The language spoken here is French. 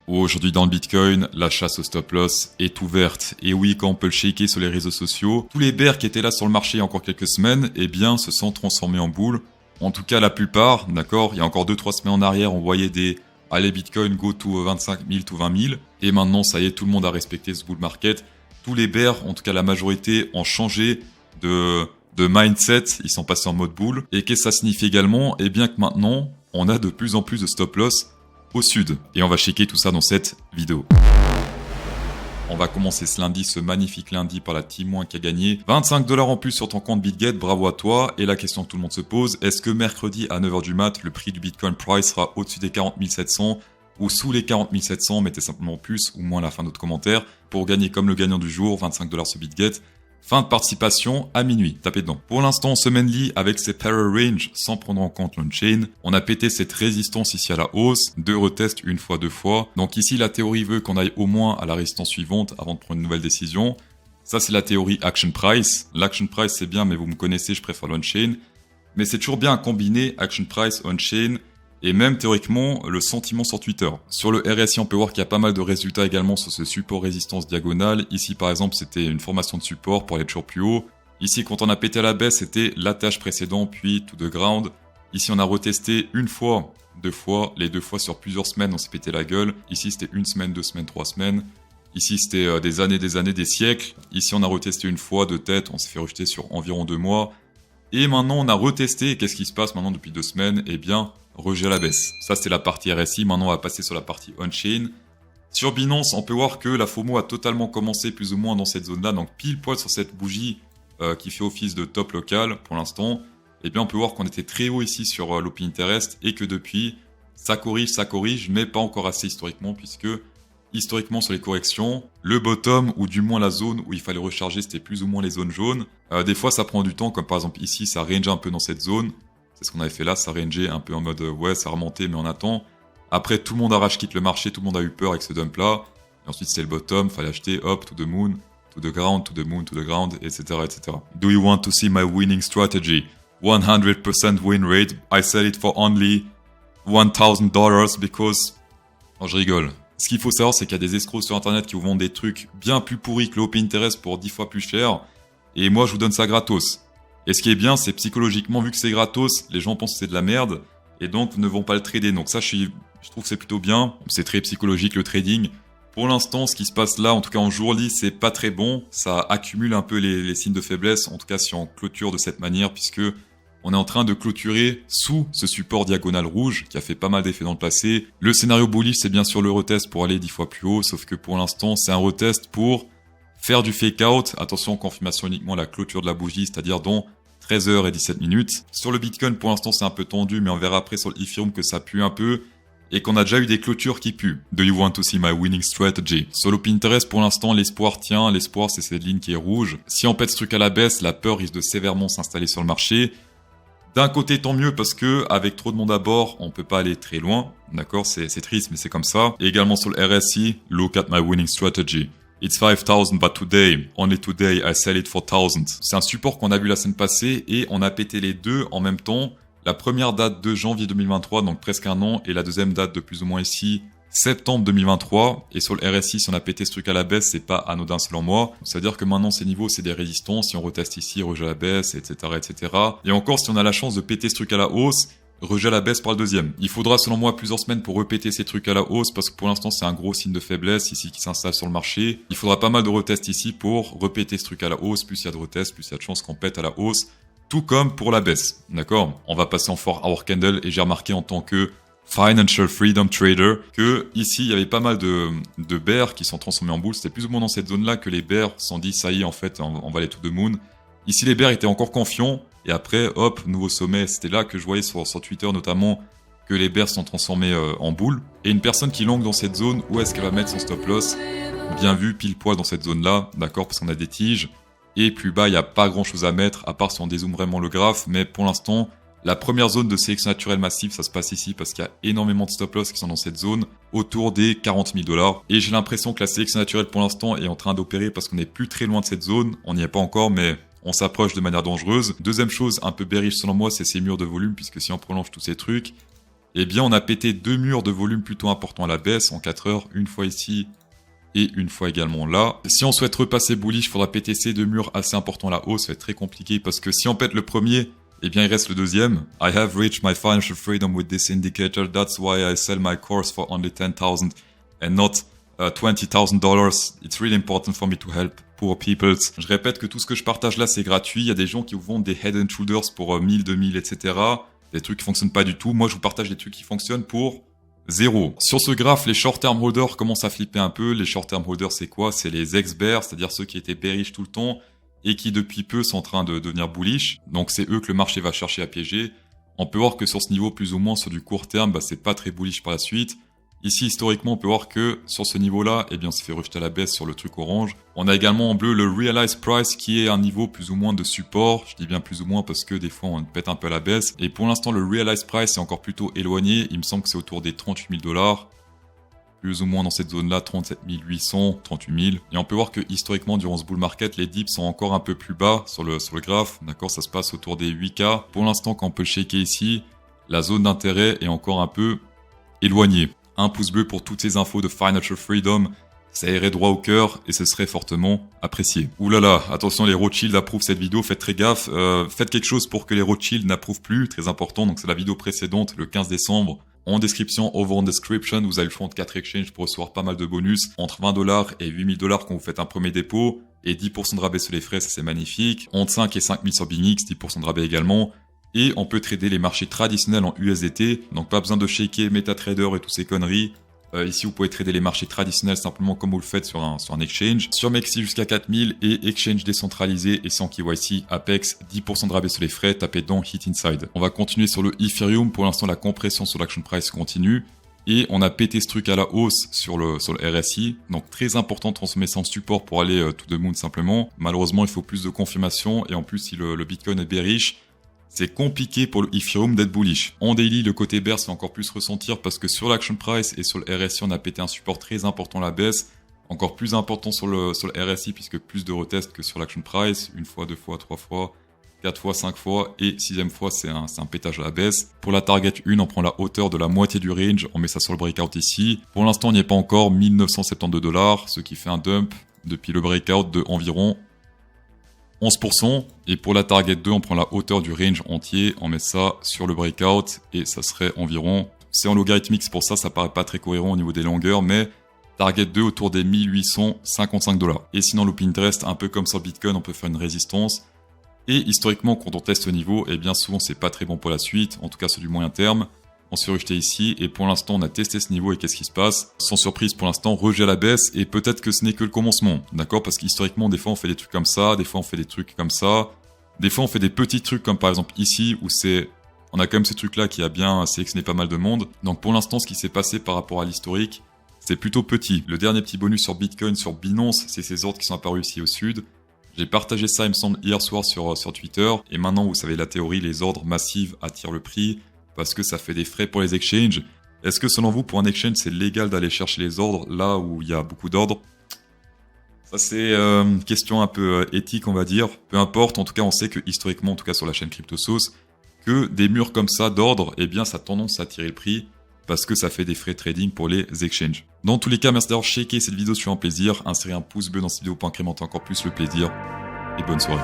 Aujourd'hui dans le Bitcoin, la chasse au stop loss est ouverte. Et oui, quand on peut le shaker sur les réseaux sociaux, tous les bears qui étaient là sur le marché il y a encore quelques semaines, eh bien, se sont transformés en boules. En tout cas, la plupart, d'accord, il y a encore 2-3 semaines en arrière, on voyait des « allez Bitcoin, go to 25 000, to 20 000 ». Et maintenant, ça y est, tout le monde a respecté ce bull market. Tous les bears, en tout cas la majorité, ont changé de mindset, ils sont passés en mode bull. Et qu'est-ce que ça signifie également? Eh bien que maintenant, on a de plus en plus de stop loss au sud. Et on va checker tout ça dans cette vidéo. On va commencer ce lundi, ce magnifique lundi par la Team One qui a gagné 25 $ en plus sur ton compte BitGet. Bravo à toi. Et la question que tout le monde se pose, est-ce que mercredi à 9h du mat, le prix du Bitcoin Price sera au-dessus des 40 700 ou sous les 40 700? Mettez simplement plus ou moins à la fin de notre commentaire pour gagner comme le gagnant du jour, 25 $ sur BitGet. Fin de participation à minuit, tapez dedans. Pour l'instant, on se mainly avec ces Power Range sans prendre en compte l'on-chain. On a pété cette résistance ici à la hausse, 2 retests une fois, 2 fois. Donc ici, la théorie veut qu'on aille au moins à la résistance suivante avant de prendre une nouvelle décision. Ça, c'est la théorie Action Price. L'Action Price, c'est bien, mais vous me connaissez, je préfère l'on-chain. Mais c'est toujours bien à combiner Action Price, on-chain, et même théoriquement le sentiment sur Twitter. Sur le RSI, on peut voir qu'il y a pas mal de résultats également sur ce support résistance diagonale. Ici par exemple, c'était une formation de support pour aller toujours plus haut. Ici, quand on a pété à la baisse, c'était l'attache précédent puis to the ground. Ici, on a retesté une fois, 2 fois, les 2 fois sur plusieurs semaines, on s'est pété la gueule. Ici, c'était 1 semaine, 2 semaines, 3 semaines. Ici, c'était des années, des siècles. Ici, on a retesté une fois de tête, on s'est fait rejeter sur environ 2 mois. Et maintenant, on a retesté. Qu'est-ce qui se passe maintenant depuis 2 semaines? Eh bien, rejet à la baisse. Ça, c'est la partie RSI. Maintenant, on va passer sur la partie on-chain. Sur Binance, on peut voir que la FOMO a totalement commencé plus ou moins dans cette zone-là. Donc, pile poil sur cette bougie qui fait office de top local pour l'instant. Eh bien, on peut voir qu'on était très haut ici sur l'OP Interest et que depuis, ça corrige, mais pas encore assez historiquement puisque historiquement sur les corrections, le bottom ou du moins la zone où il fallait recharger, c'était plus ou moins les zones jaunes. Des fois, ça prend du temps, comme par exemple ici, ça range un peu dans cette zone. C'est ce qu'on avait fait là, ça rangeait un peu en mode ouais, ça remontait, mais on attend. Après, tout le monde a rage quitte le marché, tout le monde a eu peur avec ce dump là. Et ensuite, c'était le bottom, fallait acheter, hop, to the moon, to the ground, to the moon, to the ground, etc., etc. Do you want to see my winning strategy? 100% win rate. I sell it for only $1,000 because... Non, je rigole. Ce qu'il faut savoir, c'est qu'il y a des escrocs sur internet qui vous vendent des trucs bien plus pourris que l'Open Interest pour 10 fois plus cher. Et moi, je vous donne ça gratos. Et ce qui est bien, c'est psychologiquement, vu que c'est gratos, les gens pensent que c'est de la merde, et donc ne vont pas le trader. Donc ça, je trouve que c'est plutôt bien. C'est très psychologique le trading. Pour l'instant, ce qui se passe là, en tout cas en jour-lit, c'est pas très bon. Ça accumule un peu les signes de faiblesse, en tout cas si on clôture de cette manière, puisque on est en train de clôturer sous ce support diagonal rouge qui a fait pas mal d'effets dans le passé. Le scénario bullish, c'est bien sûr le retest pour aller 10 fois plus haut, sauf que pour l'instant, c'est un retest pour faire du fake out. Attention, confirmation uniquement à la clôture de la bougie, c'est-à-dire dans 13h17. Sur le Bitcoin, pour l'instant, c'est un peu tendu, mais on verra après sur l'Ethereum que ça pue un peu et qu'on a déjà eu des clôtures qui puent. Do you want to see my winning strategy? Sur le Pinterest, pour l'instant, l'espoir tient. L'espoir, c'est cette ligne qui est rouge. Si on pète ce truc à la baisse, la peur risque de sévèrement s'installer sur le marché. D'un côté, tant mieux parce que avec trop de monde à bord, on peut pas aller très loin. D'accord, c'est triste, mais c'est comme ça. Et également sur le RSI, look at my winning strategy. It's 5,000, but today, only today, I sell it for 1,000. C'est un support qu'on a vu la semaine passée et on a pété les deux en même temps. La première date de janvier 2023, donc presque un an, et la deuxième date de plus ou moins ici, septembre 2023. Et sur le RSI, si on a pété ce truc à la baisse, c'est pas anodin selon moi. C'est-à-dire que maintenant, ces niveaux, c'est des résistances. Si on reteste ici, rejet à la baisse, etc., etc. Et encore, si on a la chance de péter ce truc à la hausse, rejet à la baisse par le deuxième. Il faudra selon moi plusieurs semaines pour repéter ces trucs à la hausse parce que pour l'instant c'est un gros signe de faiblesse ici qui s'installe sur le marché. Il faudra pas mal de retests ici pour repéter ce truc à la hausse. Plus il y a de retests, plus il y a de chances qu'on pète à la hausse. Tout comme pour la baisse. D'accord? On va passer en 4-hour candle et j'ai remarqué en tant que Financial Freedom Trader que ici il y avait pas mal de bears qui sont transformés en bulls. C'était plus ou moins dans cette zone là que les bears se sont dit ça y est en fait on va aller to the moon. Ici les bears étaient encore confiants. Et après, hop, nouveau sommet. C'était là que je voyais sur Twitter notamment que les bears sont transformés en boules. Et une personne qui longue dans cette zone, où est-ce qu'elle va mettre son stop loss? Bien vu, pile poil dans cette zone-là, d'accord, parce qu'on a des tiges. Et plus bas, il n'y a pas grand-chose à mettre, à part si on dézoome vraiment le graphe. Mais pour l'instant, la première zone de sélection naturelle massive, ça se passe ici parce qu'il y a énormément de stop loss qui sont dans cette zone, autour des 40 000 $. Et j'ai l'impression que la sélection naturelle pour l'instant est en train d'opérer parce qu'on n'est plus très loin de cette zone. On n'y est pas encore, mais on s'approche de manière dangereuse. Deuxième chose, un peu bearish selon moi, c'est ces murs de volume, puisque si on prolonge tous ces trucs, eh bien on a pété 2 murs de volume plutôt importants à la baisse en 4 heures, une fois ici et une fois également là. Si on souhaite repasser bullish, il faudra péter ces 2 murs assez importants à la hausse, ça va être très compliqué parce que si on pète le premier, eh bien il reste le deuxième. I have reached my financial freedom with this indicator, that's why I sell my course for only $10,000 and not $20,000. It's really important for me to help poor people. Je répète que tout ce que je partage là c'est gratuit, il y a des gens qui vous vendent des head and shoulders pour 1000, 2000, etc. Des trucs qui fonctionnent pas du tout. Moi je vous partage des trucs qui fonctionnent pour 0. Sur ce graphe, les short-term holders commencent à flipper un peu. Les short-term holders, c'est quoi? C'est les ex-bears, c'est-à-dire ceux qui étaient bearish tout le temps et qui depuis peu sont en train de devenir bullish. Donc c'est eux que le marché va chercher à piéger. On peut voir que sur ce niveau, plus ou moins sur du court terme, c'est pas très bullish par la suite. Ici, historiquement, on peut voir que sur ce niveau-là, eh bien, on s'est fait rejeter à la baisse sur le truc orange. On a également en bleu le Realized Price qui est un niveau plus ou moins de support. Je dis bien plus ou moins parce que des fois, on pète un peu à la baisse. Et pour l'instant, le Realized Price est encore plutôt éloigné. Il me semble que c'est autour des $38,000. Plus ou moins dans cette zone-là, 37 800, 38 000. Et on peut voir que historiquement, durant ce bull market, les dips sont encore un peu plus bas sur le graphe. D'accord, ça se passe autour des 8K. Pour l'instant, quand on peut shaker ici, la zone d'intérêt est encore un peu éloignée. Un pouce bleu pour toutes ces infos de Financial Freedom, ça irait droit au cœur et ce serait fortement apprécié. Ouh là là, attention, les Rothschild approuvent cette vidéo, faites très gaffe. Faites quelque chose pour que les Rothschild n'approuvent plus, très important. Donc c'est la vidéo précédente, le 15 décembre. En description, over en description, vous avez le choix de 4 exchanges pour recevoir pas mal de bonus. Entre $20 et $8,000 quand vous faites un premier dépôt. Et 10% de rabais sur les frais, ça c'est magnifique. Entre 5 et 5 000 sur BingX, 10% de rabais également. Et on peut trader les marchés traditionnels en USDT. Donc pas besoin de shaker MetaTrader et toutes ces conneries. Ici, vous pouvez trader les marchés traditionnels simplement comme vous le faites sur un exchange. Sur Mexi jusqu'à 4000 et exchange décentralisé et sans KYC, Apex, 10% de rabais sur les frais, tapez dans Hit Inside. On va continuer sur le Ethereum. Pour l'instant, la compression sur l'action price continue. Et on a pété ce truc à la hausse sur le RSI. Donc très important de transformer ça en support pour aller to the moon simplement. Malheureusement, il faut plus de confirmation. Et en plus, si le Bitcoin est bearish, c'est compliqué pour le Ethereum d'être bullish. En daily, le côté bear se fait encore plus ressentir parce que sur l'action price et sur le RSI, on a pété un support très important à la baisse. Encore plus important sur le RSI puisque plus de retests que sur l'action price. 1 fois, 2 fois, 3 fois, 4 fois, 5 fois et 6e fois, c'est un pétage à la baisse. Pour la target 1, on prend la hauteur de la moitié du range. On met ça sur le breakout ici. Pour l'instant, on n'y est pas encore. $1,972, ce qui fait un dump depuis le breakout de environ 11%. Et pour la target 2, on prend la hauteur du range entier, on met ça sur le breakout et ça serait environ, c'est en logarithmique, c'est pour ça, ça paraît pas très cohérent au niveau des longueurs, mais target 2 autour des $1,855. Et sinon, le Pinterest, un peu comme sur Bitcoin, on peut faire une résistance. Et historiquement, quand on teste ce niveau, eh bien souvent c'est pas très bon pour la suite, en tout cas c'est du moyen terme. On s'est rejeté ici et pour l'instant on a testé ce niveau et qu'est-ce qui se passe? Sans surprise pour l'instant, rejet à la baisse et peut-être que ce n'est que le commencement, d'accord? Parce qu'historiquement des fois on fait des trucs comme ça, des fois on fait des trucs comme ça, des fois on fait des petits trucs comme par exemple ici où on a quand même ce truc là qui a bien sélectionné pas mal de monde. Donc pour l'instant ce qui s'est passé par rapport à l'historique, c'est plutôt petit. Le dernier petit bonus sur Bitcoin, sur Binance, c'est ces ordres qui sont apparus ici au sud. J'ai partagé ça il me semble hier soir sur Twitter et maintenant vous savez la théorie, les ordres massifs attirent le prix. Parce que ça fait des frais pour les exchanges. Est-ce que selon vous, pour un exchange, c'est légal d'aller chercher les ordres là où il y a beaucoup d'ordres? Ça c'est une question un peu éthique on va dire. Peu importe, en tout cas on sait que historiquement, en tout cas sur la chaîne CryptoSauce, que des murs comme ça d'ordre, eh bien ça a tendance à attirer le prix parce que ça fait des frais trading pour les exchanges. Dans tous les cas, merci d'avoir checké cette vidéo sur un plaisir. Insérez un pouce bleu dans cette vidéo pour incrémenter encore plus le plaisir. Et bonne soirée.